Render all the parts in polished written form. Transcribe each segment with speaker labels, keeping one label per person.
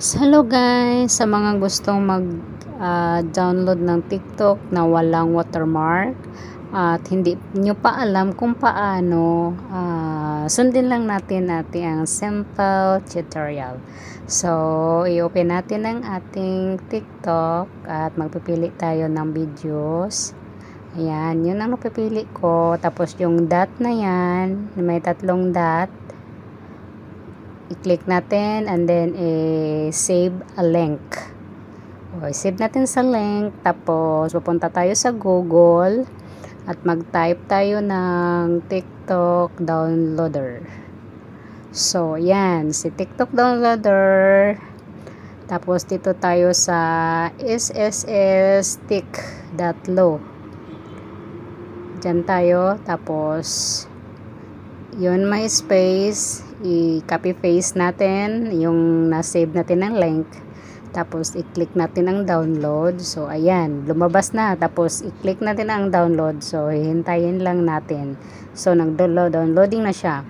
Speaker 1: Hello guys, sa mga gustong mag-download ng TikTok na walang watermark at hindi nyo pa alam kung paano, sundin lang natin ang simple tutorial. So, i-open natin ang ating TikTok at magpipili tayo ng videos. Ayan, yun ang napipili ko. Tapos yung dot na yan, may tatlong dot, i-click natin and then save a link. Save natin sa link, tapos pupunta tayo sa Google at mag-type tayo ng TikTok downloader. So, yan, si TikTok downloader. Tapos dito tayo sa sssstick.lo. Diyan tayo, tapos yun, may space, i-copy paste natin yung na-save natin ng link, tapos i-click natin ang download. So ayan, lumabas na, tapos i-click natin ang download. So hihintayin lang natin. So nag-downloading na siya.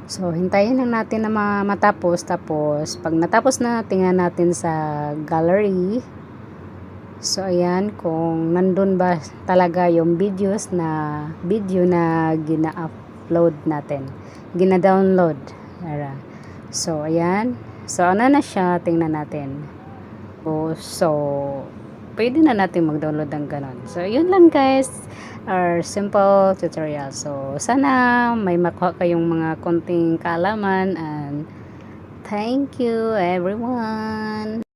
Speaker 1: So hintayin lang natin na matapos. Tapos pag natapos na, tingnan natin sa gallery. So ayan, kung nandun ba talaga yung video na gina-upload natin, gina-download. So ayan, so ano na siya, tingnan natin. So pwede na natin mag-download ng ganon. So yun lang guys, our simple tutorial. So sana may makuha kayong mga konting kaalaman, and thank you everyone.